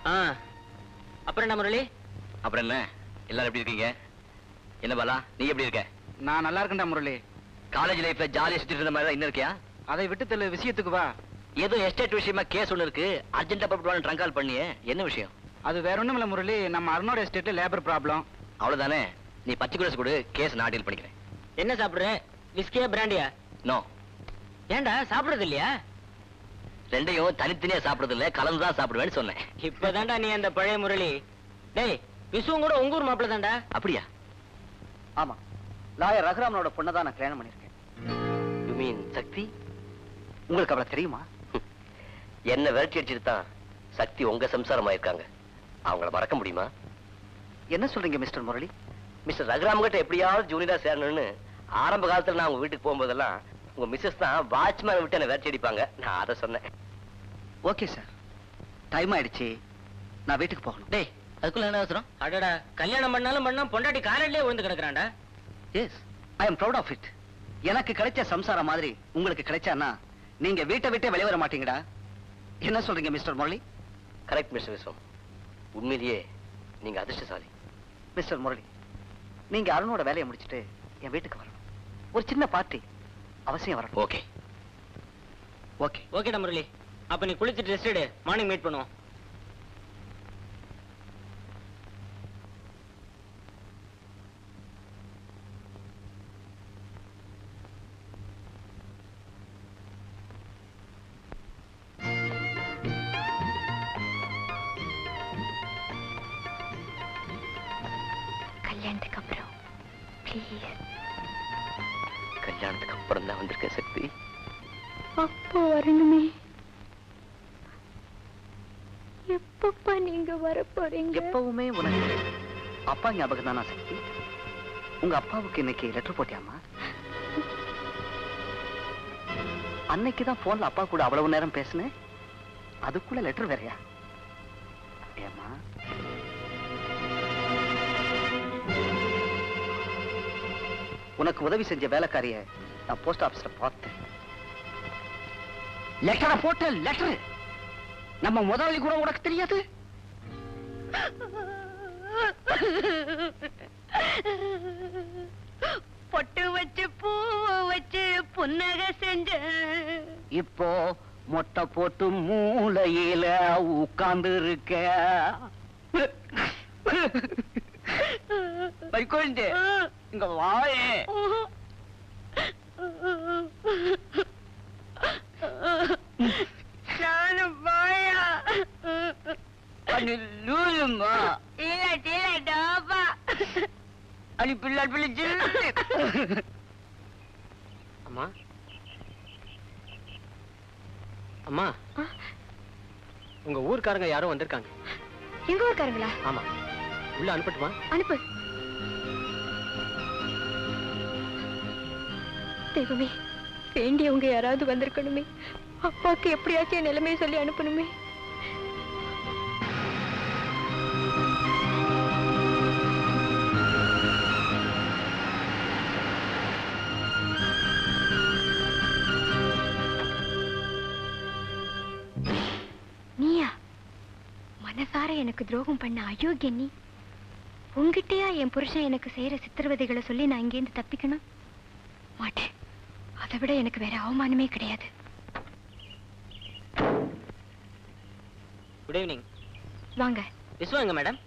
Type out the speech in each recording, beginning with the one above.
அப்புறம் என்ன முரளி? அப்புறம் என்ன, எல்லாரும் எப்படி இருக்கீங்க? என்ன பாலா, நீ எப்படி இருக்க? நான் நல்லா இருக்கேன்டா முரளி. காலேஜ் லைஃப்ல ஜாலியா சுத்திட்டு இருந்த மாதிரி இன்னும் இருக்கியா? அதை விட்டு தெரியல, விஷயத்துக்கு வா. ஏதோ எஸ்டேட் விஷயமா கேஸ் ஒண்ணு இருக்கு, அர்ஜென்டா போட்டு ட்ரங்க் கால் பண்ணியே, என்ன விஷயம்? அது வேற ஒண்ணும் இல்ல முரளி, நம்ம அருணோட எஸ்டேட்ல லேபர் ப்ராப்ளம். அவ்வளவுதானே, நீ பச்சை குரஸ் கொடு, கேஸ் நான் டீல் பண்ணிக்கிறேன். என்ன சாப்பிடுற? விஸ்கியா பிராண்டியா? நோ. ஏன்டா சாப்பிடுறது இல்லையா? ரெண்டையும் தனித்தனியா சாப்பிடுறது இல்ல, கலந்துதான் சாப்பிடுவேன்னு சொன்னேன். இப்பதான்டா நீ அந்த பழைய முரளி. டேய், விசுவும் கூட உங்க ஊர் மாப்பிள்ள தான்டா. அப்படியா? ஆமா, லாயர் ரகுராமனோட பொண்ணை தான் நான் கல்யாணம் பண்ணிருக்கேன். யூ மீன் சக்தி? உங்களுக்கு அவளை தெரியுமா? என்ன விரட்டி அடிச்சுட்டு தான் சக்தி உங்க சம்சாரமா இருக்காங்க. அவங்கள மறக்க முடியுமா? என்ன சொல்றீங்க மிஸ்டர் முரளி? மிஸ்டர் ரகுராம் கிட்ட எப்படியாவது ஜூனியரா சேரணும்னு ஆரம்ப காலத்துல நான் உங்க வீட்டுக்கு போகும்போதெல்லாம் உங்க மிஸ்ஸஸ் தான் வாட்ச்மேன் விட்டு என்ன விரட்டி அடிப்பாங்க. நான் அதை சொன்னேன். ஓகே சார், டைம் ஆயிடுச்சு, நான் வீட்டுக்கு போகணும். டேய், அதுக்குள்ள என்ன அவசரம்? அடடா, கல்யாணம் பண்ணாலும் பண்ணா பொண்டாட்டி காரட்லயே விழுந்து கிடக்குறான்டா. Yes, I am proud of it. எனக்கு கிடைச்ச சம்சாரம் மாதிரி உங்களுக்கு கிடைச்சான்னா நீங்க வீட்டை விட்டே வெளியே வர மாட்டீங்கடா. என்ன சொல்றீங்க மிஸ்டர் முரளி? கரெக்ட் மிஸ்டர் விஸ்வம், உண்மையிலேயே நீங்க அதிர்ஷ்டசாலி. மிஸ்டர் முரளி, நீங்க அருணோட வேலையை முடிச்சுட்டு என் வீட்டுக்கு வரணும். ஒரு சின்ன பார்ட்டி அவசியம் வரணும். ஓகே ஓகே ஓகேடா முரளி, அப்ப நீ குளிச்சுட்டு ரெஸ்ட் எடு, மார்னிங் மீட் பண்ணுவோம். கல்யாணத்துக்கு அப்புறம் ப்ளீஸ். கல்யாணத்துக்கு அப்புறம் தான் வந்திருக்க சக்தி. அப்போ வரணுமே. எப்பப்பா நீங்க வர போறீங்க? எப்பவுமே உனக்கு அப்பா ஞாபகம் தானா சக்தி? உங்க அப்பாவுக்கு இன்னைக்கு லெட்டர் போட்டியாமா? அன்னைக்குதான் போன்ல அப்பா கூட அவ்வளவு நேரம் பேசினேன், அதுக்குள்ள லெட்டர் வேறையா? ஏமா உனக்கு உதவி செஞ்ச வேலைக்காரிய நான் போஸ்ட் ஆபீஸ்ல பார்த்தேன். லெட்டரை போட்ட லெட்டர் நம்ம முதலாளி கூட உனக்கு தெரியாது? பொட்டு வச்சு பூ வச்சு புன்னகை செஞ்ச, இப்போ மொட்டை போட்டு மூளையில உட்கார்ந்து இருக்க. வைக்கோண்டு இங்க வாயே. நானும் வாயா. லூலுமா இல்ல இல்ல டாபா. அடி பிள்ளை பிள்ளை. அம்மா அம்மா, உங்க ஊர்க்காரங்க யாரும் வந்திருக்காங்க. எங்க ஊர்க்காரங்களா? ஆமா, உள்ள அனுப்பட்டுமா? அனுப்பு. தெய்வமே, வேண்டியவங்க யாராவது வந்திருக்கணுமே. அப்பாக்கு எப்படியாச்சும் என் நிலைமையை சொல்லி அனுப்பணுமே. நீயா? மனசார எனக்கு துரோகம் பண்ண அயோக்கிய நீ. உங்ககிட்டயா என் புருஷன் எனக்கு செய்யற சித்திரவதைகளை சொல்லி நான் இங்கேருந்து தப்பிக்கணும்? மாட்டேன். அதை விட எனக்கு வேற அவமானமே கிடையாது. Good evening. வாங்க. விஸ்வாங்க மேடம்?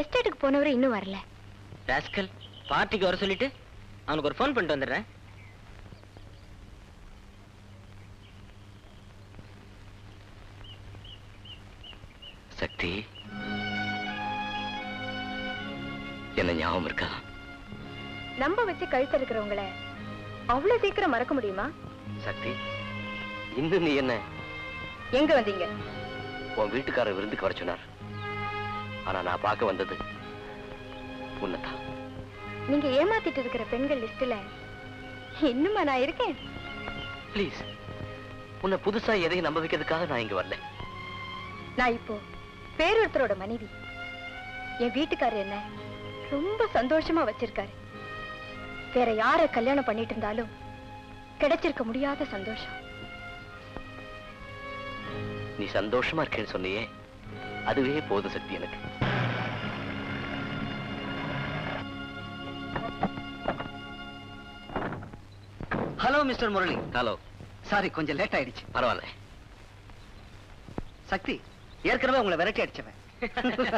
எஸ்டேட்டுக்கு போனவரை இன்னும் வரல. ராஸ்கல், பார்ட்டிக்கு வர சொல்லிட்டு அவனுக்கு ஒரு ஃபோன் பண்ணிட்டு வந்துடுறேன். சக்தி, என்ன ஞாபகம் இருக்கா? நம்ப வச்சு கழுத்த இருக்கிறவங்கள அவ்வளவு சீக்கிரம் மறக்க முடியுமா? சக்தி, இன்னும் நீ என்ன? எங்க வந்தீங்க? உன் வீட்டுக்காரர் விருந்துக்கு வர சொன்னார். ஆனா நான் பார்க்க வந்தது உன்னதான். நீங்க ஏமாத்திட்டு இருக்கிற பெண்கள் லிஸ்ட்ல இன்னுமா நான் இருக்கேன்? ப்ளீஸ், உன்னை புதுசா எதையும் நம்ப வைக்கிறதுக்காக நான் இங்க வரல. நான் இப்போ பேரொருத்தரோட மனைவி. என் வீட்டுக்காரர் என்ன ரொம்ப சந்தோஷமா வச்சிருக்காரு. வேற யார கல்யாணம் பண்ணிட்டு இருந்தாலும் கிடைச்சிருக்க முடியாத சந்தோஷம். நீ சந்தோஷமா இருக்கேன்னு சொன்னியே, அதுவே போதும் சக்தி எனக்கு. Hello mister Murali. Hello. Sorry, கொஞ்சம் லேட் ஆயிடுச்சு. பரவாயில்ல. சக்தி, ஏற்கனவே உங்களை விரட்டி அடிச்சவன். கண்ணுக்குள்